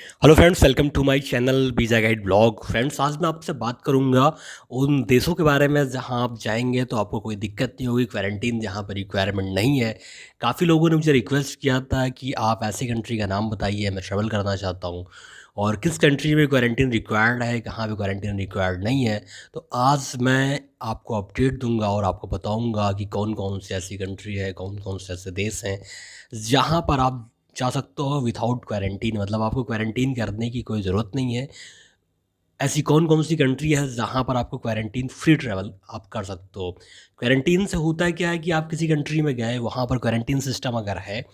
Hello friends, welcome to my channel visa guide blog. Friends, आज मैं आपसे बात करूंगा उन देशों के बारे में जहां आप जाएंगे तो आपको कोई दिक्कत नहीं होगी। क्वारंटीन जहां पर रिक्वायरमेंट नहीं है। काफ़ी लोगों ने मुझे रिक्वेस्ट किया था कि आप ऐसी कंट्री का नाम बताइए, मैं ट्रैवल करना चाहता हूं और किस कंट्री में क्वारंटीन रिक्वायर्ड है, कहाँ पे क्वारंटीन रिक्वायर्ड नहीं है। तो आज मैं आपको अपडेट दूंगा और आपको बताऊंगा कि कौन कौन सी ऐसी कंट्री है, कौन कौन से ऐसे देश हैं जहाँ पर आप जा सकते हो विथआउट क्वारंटीन। मतलब आपको क्वारंटीन करने की कोई ज़रूरत नहीं है। ऐसी कौन कौन सी कंट्री है जहाँ पर आपको क्वारंटीन फ्री ट्रैवल आप कर सकते हो। क्वारंटीन से होता है क्या है कि आप किसी कंट्री में गए, वहाँ पर क्वारंटीन सिस्टम अगर है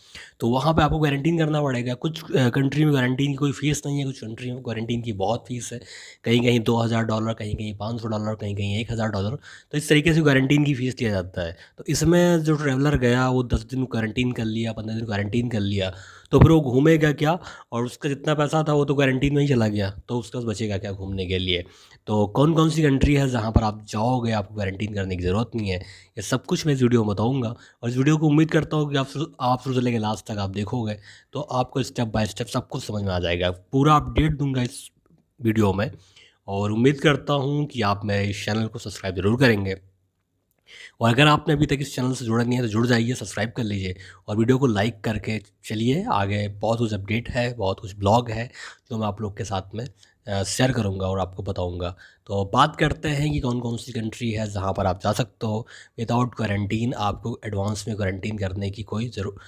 तो वहाँ पे आपको क्वारंटीन करना पड़ेगा। कुछ कंट्री में क्वारंटीन की कोई फ़ीस नहीं है, कुछ कंट्री में क्वारंटीन की बहुत फ़ीस है। कहीं कहीं $2000, कहीं कहीं $500, कहीं कहीं $1000। तो इस तरीके से क्वारंटीन की फ़ीस लिया जाता है। तो इसमें जो ट्रैवलर गया वो 10 दिन क्वारंटीन कर लिया, 15 दिन क्वारंटीन कर लिया, तो फिर वो घूमेगा क्या? और उसका जितना पैसा था वो तो क्वारंटीन में ही चला गया, तो उसके पास बचेगा क्या घूमने के लिए? तो कौन कौन सी कंट्री है जहाँ पर आप जाओगे आपको क्वारंटीन करने की ज़रूरत नहीं है, ये सब कुछ मैं इस वीडियो में बताऊँगा। और इस वीडियो को उम्मीद करता हूँ कि आप शुरू से लेकर लास्ट तक आप देखोगे तो आपको स्टेप बाय स्टेप सब कुछ समझ में आ जाएगा। पूरा अपडेट दूंगा इस वीडियो में और उम्मीद करता हूँ कि आप मेरे इस चैनल को सब्सक्राइब ज़रूर करेंगे। और अगर आपने अभी तक इस चैनल से जुड़ा नहीं है तो जुड़ जाइए, सब्सक्राइब कर लीजिए और वीडियो को लाइक करके चलिए आगे। बहुत कुछ अपडेट है, बहुत कुछ ब्लॉग है जो मैं आप लोग के साथ में शेयर करूंगा और आपको बताऊंगा। तो बात करते हैं कि कौन कौन सी कंट्री है जहां पर आप जा सकते हो विदाउट क्वारंटीन। आपको एडवांस में क्वारंटीन करने की कोई ज़रूरत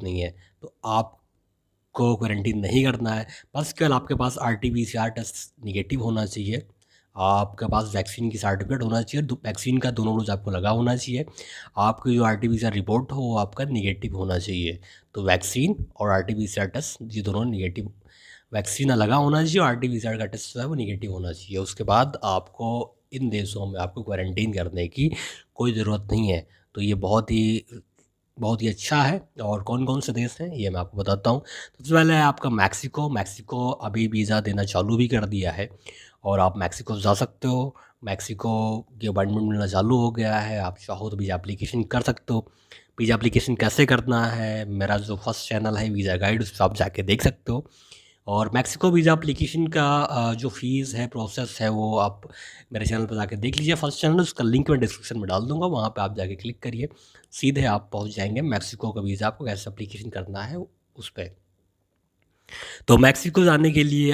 नहीं है। तो आपको क्वारंटीन नहीं करना है, बस केवल आपके पास RT-PCR टेस्ट निगेटिव होना चाहिए। आपके पास वैक्सीन की सर्टिफिकेट होना चाहिए, वैक्सीन का दोनों डोज आपको लगा होना चाहिए। आपकी जो RT-PCR रिपोर्ट हो वो आपका निगेटिव होना चाहिए। तो वैक्सीन और RT-PCR टेस्ट ये दोनों निगेटिव, वैक्सीन लगा होना चाहिए और RT-PCR का टेस्ट जो है वो निगेटिव होना चाहिए। उसके बाद आपको इन देशों में आपको क्वारंटीन करने की कोई ज़रूरत नहीं है। तो ये बहुत ही अच्छा है। और कौन कौन से देश हैं ये मैं आपको बताता हूँ। सबसे पहले है आपका मैक्सिको। मैक्सिको अभी वीज़ा देना चालू भी कर दिया है और आप मैक्सिको जा सकते हो। मैक्सिको की अपॉइंटमेंट मिलना चालू हो गया है। आप चाहो तो वीज़ा एप्लीकेशन कर सकते हो। वीज़ा एप्लीकेशन कैसे करना है, मेरा जो फर्स्ट चैनल है वीज़ा गाइड, उस पर आप जाके देख सकते हो। और मैक्सिको वीज़ा एप्लीकेशन का जो फ़ीस है, प्रोसेस है, वो आप मेरे चैनल पर जाके देख लीजिए। फर्स्ट चैनल उसका लिंक मैं डिस्क्रिप्शन में डाल दूँगा, वहाँ पे आप जाके क्लिक करिए, सीधे आप पहुँच जाएँगे मैक्सिको का वीज़ा आपको कैसे एप्लीकेशन करना है उस पे। तो मैक्सिको जाने के लिए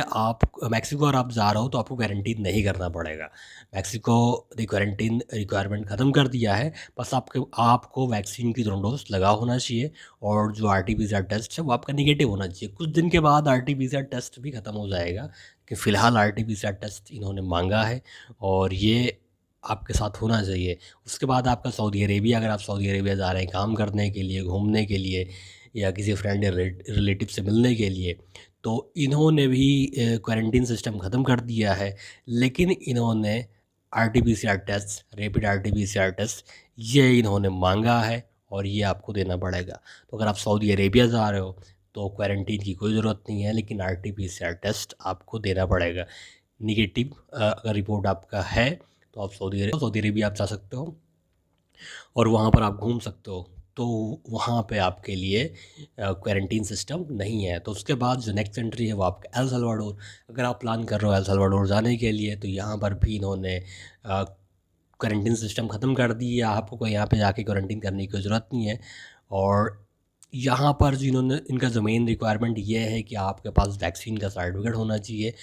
मैक्सिको अगर आप जा रहे हो तो आपको क्वारंटीन नहीं करना पड़ेगा। मैक्सिको ने क्वारंटीन रिक्वायरमेंट ख़त्म कर दिया है। बस आपको वैक्सीन की दोनों डोज लगा होना चाहिए और जो RT-PCR टेस्ट है वो आपका निगेटिव होना चाहिए। कुछ दिन के बाद RT-PCR टेस्ट भी ख़त्म हो जाएगा, कि फ़िलहाल RT-PCR टेस्ट इन्होंने मांगा है और ये आपके साथ होना चाहिए। उसके बाद आपका सऊदी अरेबिया, अगर आप सऊदी अरेबिया जा रहे हैं काम करने के लिए, घूमने के लिए या किसी फ्रेंड या रिलेटिव से मिलने के लिए, तो इन्होंने भी क्वारंटीन सिस्टम ख़त्म कर दिया है। लेकिन इन्होंने RT-PCR test, rapid RT-PCR test, ये इन्होंने मांगा है और ये आपको देना पड़ेगा। तो अगर आप सऊदी अरेबिया जा रहे हो तो क्वारंटीन की कोई ज़रूरत नहीं है, लेकिन RT-PCR टेस्ट आपको देना पड़ेगा। निगेटिव अगर रिपोर्ट आपका है तो आप सऊदी अरेबिया आप जा सकते हो और वहाँ पर आप घूम सकते हो। तो वहाँ पे आपके लिए क्वारंटीन सिस्टम नहीं है। तो उसके बाद जो नेक्स्ट कंट्री है वो आपका एल सल्वाडोर। अगर आप प्लान कर रहे हो एल सल्वाडोर जाने के लिए तो यहाँ पर भी इन्होंने क्वारंटीन सिस्टम ख़त्म कर दी है। आपको कोई यहाँ पे जाके क्वारंटीन करने की ज़रूरत नहीं है। और यहाँ पर जो इनका जो मेन रिक्वायरमेंट ये है कि आपके पास वैक्सीन का सर्टिफिकेट होना चाहिए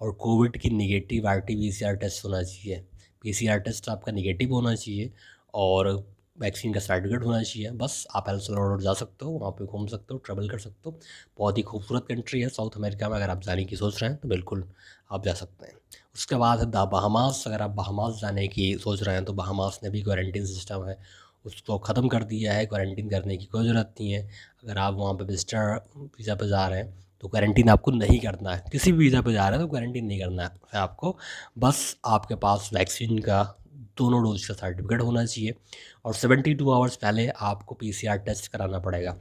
और कोविड की निगेटिव RT-PCR टेस्ट होना चाहिए। PCR टेस्ट आपका निगेटिव होना चाहिए और वैक्सीन का सर्टिफिकेट होना चाहिए। बस आप एल सल्वाडोर जा सकते हो, वहाँ पे घूम सकते हो, ट्रैवल कर सकते हो। बहुत ही खूबसूरत कंट्री है साउथ अमेरिका में। अगर आप जाने की सोच रहे हैं तो बिल्कुल आप जा सकते हैं। उसके बाद है द बहामास। अगर आप बहामास जाने की सोच रहे हैं तो बहामास ने भी क्वारंटीन सिस्टम है, उसको ख़त्म कर दिया है। क्वारंटीन करने की कोई ज़रूरत नहीं है। अगर आप वहाँ पे विज़िटर वीज़ा पे जा रहे हैं तो क्वारंटीन आपको नहीं करना है। किसी भी वीज़ा पे जा रहे हैं तो क्वारंटीन नहीं करना है आपको। बस आपके पास वैक्सीन का दोनों डोज का सर्टिफिकेट होना चाहिए और 72 आवर्स पहले आपको PCR टेस्ट कराना पड़ेगा।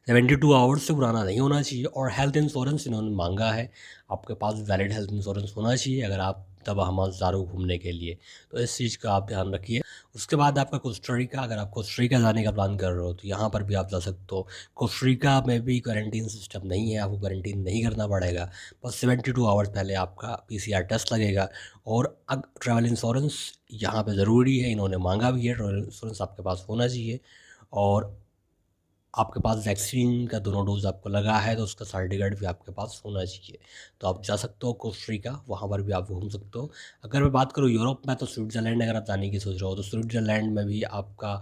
72 आवर्स से पुराना नहीं होना चाहिए। और हेल्थ इंश्योरेंस इन्होंने मांगा है, आपके पास वैलिड हेल्थ इंश्योरेंस होना चाहिए अगर आप तब हम जा रहे हो घूमने के लिए, तो इस चीज़ का आप ध्यान रखिए। उसके बाद आपका कोस्टा रिका, अगर आप कोस्टा रिका जाने का प्लान कर रहे हो तो यहाँ पर भी आप जा सकते हो। कोस्टा रिका में भी क्वारंटीन सिस्टम नहीं है, आपको क्वारंटीन नहीं करना पड़ेगा, बस 72 आवर्स पहले आपका PCR टेस्ट लगेगा। और अब ट्रैवल इंश्योरेंस यहाँ पे ज़रूरी है, इन्होंने मांगा भी है, ट्रैवल इंश्योरेंस आपके पास होना चाहिए। और आपके पास वैक्सीन का दोनों डोज आपको लगा है तो उसका सर्टिफिकेट भी आपके पास होना चाहिए। तो आप जा सकते हो कोस्टा रिका, वहाँ पर भी आप घूम सकते हो। अगर मैं बात करूँ यूरोप में, तो स्विट्ज़रलैंड अगर आप जाने की सोच रहे हो तो स्विट्ज़रलैंड में भी आपका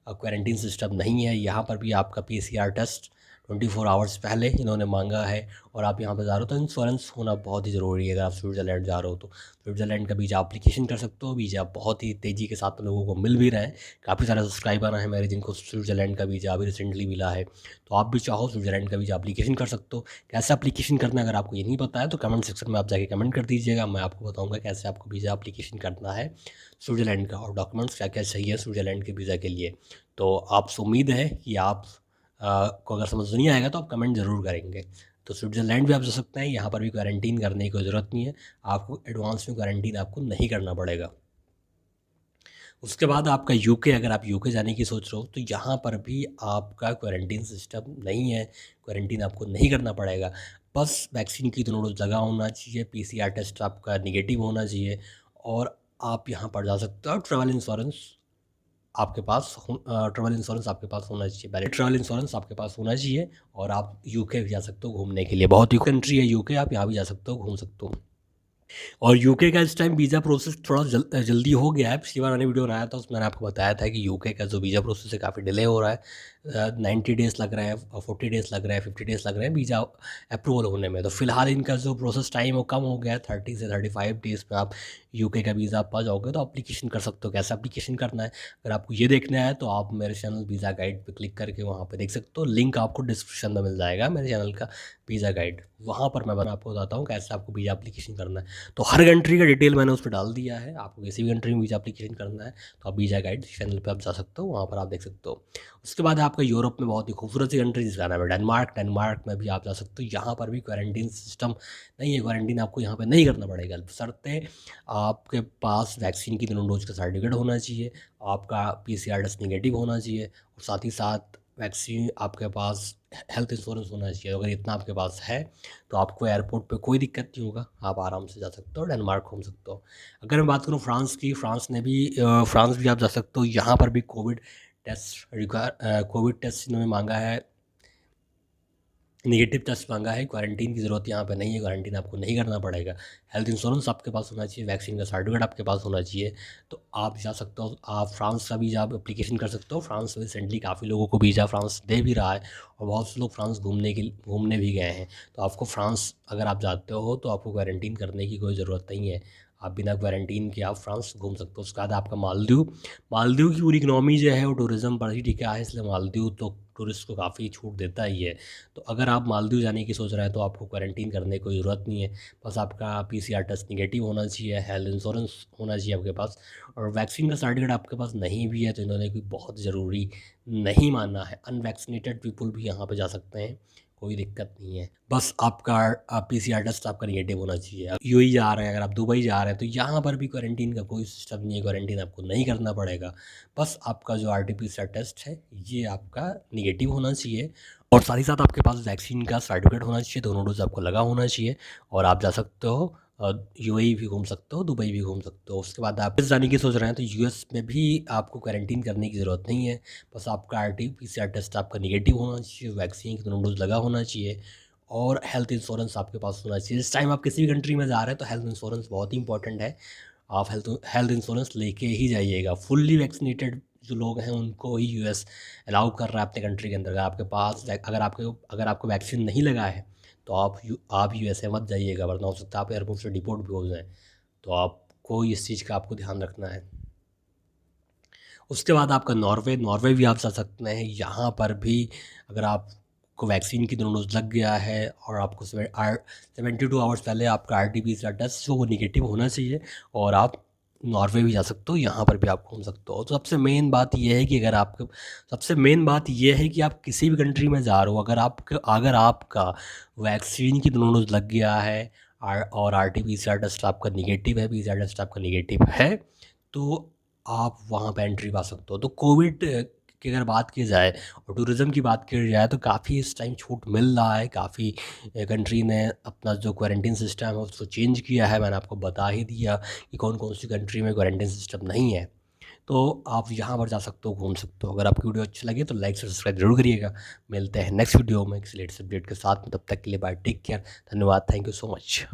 क्वारंटीन सिस्टम नहीं है। यहाँ पर भी आपका PCR टेस्ट 24 आवर्स पहले इन्होंने मांगा है। और आप यहाँ पर जा रहे हो तो इंश्योरेंस होना बहुत ही ज़रूरी है। अगर आप स्विट्ज़रलैंड जा रहे हो तो स्विट्ज़रलैंड का वीज़ा एप्लीकेशन कर सकते हो। वीज़ा बहुत ही तेज़ी के साथ लोगों को मिल भी रहे हैं। काफ़ी सारे सब्सक्राइबर हैं मेरे जिनको स्विट्ज़रलैंड का वीज़ा अभी रिसेंटली मिला है। तो आप भी चाहो स्विट्ज़रलैंड का वीज़ा एप्लीकेशन कर सकते हो। कैसे एप्लीकेशन करना है अगर आपको ये नहीं पता है तो कमेंट सेक्शन में आप जाके कमेंट कर दीजिएगा, मैं आपको बताऊँगा कैसे आपको वीज़ा एप्लीकेशन करना है स्विट्ज़रलैंड का, और डॉक्यूमेंट्स क्या क्या चाहिए स्विट्ज़रलैंड के वीज़ा के लिए। तो आपसे उम्मीद है कि आप को अगर समझ नहीं आएगा तो आप कमेंट ज़रूर करेंगे। तो स्विट्ज़रलैंड भी आप जा सकते हैं, यहाँ पर भी क्वारंटीन करने की कोई ज़रूरत नहीं है, आपको एडवांस में क्वारंटीन आपको नहीं करना पड़ेगा। उसके बाद आपका यूके, अगर आप यूके जाने की सोच रहे हो तो यहाँ पर भी आपका क्वारंटीन सिस्टम नहीं है, क्वारंटीन आपको नहीं करना पड़ेगा, बस वैक्सीन की दोनों डोज लगा होना चाहिए, PCR टेस्ट आपका निगेटिव होना चाहिए, और आप यहाँ पर जा सकते हो। ट्रैवल इंश्योरेंस आपके पास होना चाहिए, पहले ट्रैवल इंश्योरेंस आपके पास होना चाहिए। और आप यूके भी जा सकते हो घूमने के लिए, बहुत ही कंट्री है यूके, आप यहाँ भी जा सकते हो, घूम सकते हो। और यूके का इस टाइम वीज़ा प्रोसेस थोड़ा जल्दी हो गया है। पिछली बार मैंने वीडियो बनाया था उसमें मैंने आपको बताया था कि यूके का जो वीज़ा प्रोसेस है काफ़ी डिले हो रहा है। 90 डेज़ लग रहे हैं, 40 डेज़ लग रहे हैं, 50 डेज़ लग रहे हैं वीज़ा अप्रूवल होने में। तो फ़िलहाल इनका जो प्रोसेस टाइम वो कम हो गया है, 30 से 35 डेज़ में आप यूके का वीज़ा पा जाओगे। तो एप्लीकेशन कर सकते हो, कैसे एप्लीकेशन करना है अगर आपको ये देखना है तो आप मेरे चैनल वीज़ा गाइड पर क्लिक करके वहाँ पर देख सकते हो। लिंक आपको डिस्क्रिप्शन में मिल जाएगा मेरे चैनल का वीज़ा गाइड, वहाँ पर मैं आपको बताता हूँ कैसे आपको वीज़ा एप्लीकेशन करना है। तो हर कंट्री का डिटेल मैंने उस पर डाल दिया है, आपको किसी भी कंट्री में वीज़ा एप्लीकेशन करना है तो आप वीज़ा गाइड चैनल पे आप जा सकते हो, वहाँ पर आप देख सकते हो। उसके बाद आपका यूरोप में बहुत ही खूबसूरत सी कंट्री जिसका नाम है डेनमार्क, डेनमार्क में भी आप जा सकते हो। यहाँ पर भी क्वारंटीन सिस्टम नहीं है, क्वारंटीन आपको यहाँ पर नहीं करना पड़ेगा, बशर्ते आपके पास वैक्सीन की दोनों डोज का सर्टिफिकेट होना चाहिए, आपका PCR टेस्ट निगेटिव होना चाहिए, और साथ ही साथ वैक्सीन आपके पास हेल्थ इंश्योरेंस होना चाहिए। अगर इतना आपके पास है तो आपको एयरपोर्ट पे कोई दिक्कत नहीं होगा, आप आराम से जा सकते हो, डेनमार्क घूम सकते हो। अगर मैं बात करूँ फ्रांस की, फ्रांस भी आप जा सकते हो। यहाँ पर भी कोविड टेस्ट इन्होंने मांगा है, नेगेटिव टेस्ट मांगा है। क्वारंटीन की ज़रूरत यहाँ पे नहीं है, क्वारंटीन आपको नहीं करना पड़ेगा। हेल्थ इंश्योरेंस आपके पास होना चाहिए, वैक्सीन का सर्टिफिकेट आपके पास होना चाहिए, तो आप जा सकते हो। आप फ्रांस का वीज़ा आप एप्लीकेशन कर सकते हो। फ्रांस रिसेंटली काफ़ी लोगों को वीज़ा फ्रांस दे भी रहा है, और बहुत से लोग फ्रांस घूमने भी गए हैं। तो आपको फ्रांस अगर आप जाते हो तो आपको क्वारंटीन करने की कोई ज़रूरत नहीं है, आप बिना क्वारंटीन के आप फ्रांस घूम सकते हो। उसके बाद आपका मालदीव, मालदीव की पूरी इकनॉमी जो है वो टूरिज़्म पर ही टिका है, इसलिए मालदीव तो टूरिस्ट को काफ़ी छूट देता ही है। तो अगर आप मालदीव जाने की सोच रहे हैं तो आपको क्वारंटीन करने की कोई ज़रूरत नहीं है, बस आपका PCR टेस्ट निगेटिव होना चाहिए, हेल्थ इंश्योरेंस होना चाहिए आपके पास, और वैक्सीन का सर्टिफिकेट आपके पास नहीं भी है तो इन्होंने कोई बहुत ज़रूरी नहीं माना है। अनवैक्सीनेटेड पीपल भी यहाँ पे जा सकते हैं, कोई दिक्कत नहीं है, बस आपका PCR टेस्ट आपका निगेटिव होना चाहिए। आप UAE जा रहे हैं, अगर आप दुबई जा रहे हैं तो यहाँ पर भी क्वारंटीन का कोई सिस्टम नहीं है, क्वारंटीन आपको नहीं करना पड़ेगा, बस आपका जो RT-PCR टेस्ट है ये आपका निगेटिव होना चाहिए, और साथ ही साथ आपके पास वैक्सीन का सर्टिफिकेट होना चाहिए, दोनों डोज आपको लगा होना चाहिए, और आप जा सकते हो। UAE भी घूम सकते हो, दुबई भी घूम सकते हो। उसके बाद आप जाने की सोच रहे हैं तो US में भी आपको क्वारंटीन करने की ज़रूरत नहीं है, बस आपका RT-PCR टेस्ट आपका निगेटिव होना चाहिए, वैक्सीन की दोनों डोज लगा होना चाहिए, और हेल्थ इंश्योरेंस आपके पास होना चाहिए। इस टाइम आप किसी भी कंट्री में जा रहे हैं तो हेल्थ इंश्योरेंस बहुत ही इंपॉर्टेंट है, आप हेल्थ इंश्योरेंस लेके ही जाइएगा। फुल्ली वैक्सीनेटेड जो लोग हैं उनको ही US अलाउ कर रहा है अपने कंट्री के अंदर। अगर आपको वैक्सीन नहीं लगा है तो आप USA मत जाइएगा, वरना हो सकता है आप एयरपोर्ट से डिपोर्ट भी हो जाएँ। तो आपको इस चीज़ का आपको ध्यान रखना है। उसके बाद आपका नॉर्वे, नॉर्वे भी आप जा सकते हैं। यहाँ पर भी अगर आपको वैक्सीन की दोनों डोज लग गया है और आपको 72 आवर्स पहले आपका RT-PCR टेस्ट जो वो निगेटिव होना चाहिए, और आप नॉर्वे भी जा सकते हो, यहाँ पर भी आप घूम सकते हो। तो सबसे मेन बात ये है कि सबसे मेन बात ये है कि आप किसी भी कंट्री में जा रहे हो, अगर आपका वैक्सीन की दोनों डोज लग गया है और R T P C R test आपका निगेटिव है, पी सी आर टेस्ट आपका निगेटिव है, तो आप वहाँ पे एंट्री पा सकते हो। तो कोविड की अगर बात की जाए और टूरिज़्म की बात की जाए तो काफ़ी इस टाइम छूट मिल रहा है। काफ़ी कंट्री ने अपना जो क्वारंटीन सिस्टम है उसको चेंज किया है। मैंने आपको बता ही दिया कि कौन कौन सी कंट्री में क्वारंटीन सिस्टम नहीं है। तो आप यहाँ पर जा सकते हो, घूम सकते हो। अगर आपकी वीडियो अच्छी लगे तो लाइक सब्सक्राइब जरूर करिएगा। मिलते हैं नेक्स्ट वीडियो में किसी लेटेस्ट अपडेट के साथ। तब तक के लिए बाय, टेक केयर, धन्यवाद, थैंक यू सो मच।